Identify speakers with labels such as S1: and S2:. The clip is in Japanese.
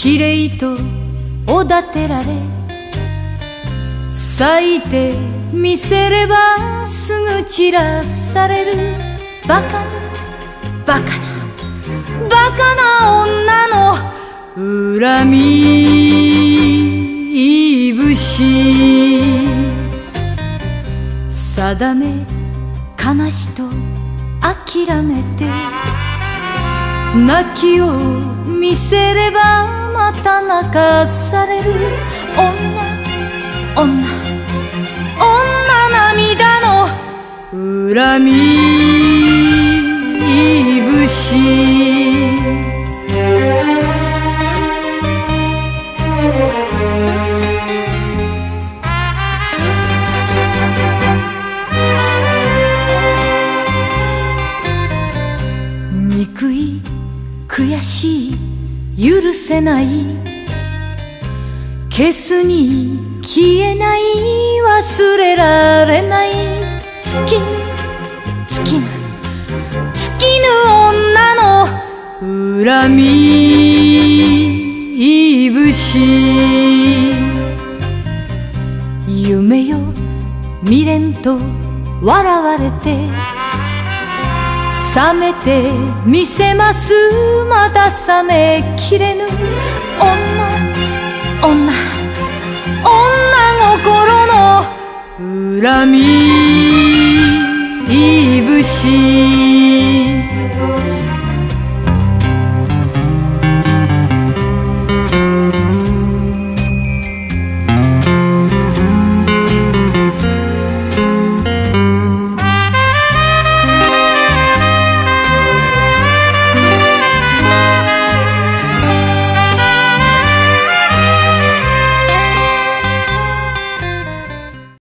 S1: きれいとおだてられ、咲いてみせればすぐ散らされる。バカなバカなバカな女の恨み節。定め悲しと諦めて、泣きを見せればまた泣かされる。女女女涙の恨み節。憎い悔しい許せない、消すに消えない忘れられない、尽きぬ尽きぬ尽きぬ女の恨み節。夢よ未練と笑われて、冷めてみせますまだ冷めきれぬ。女女女心の恨み節。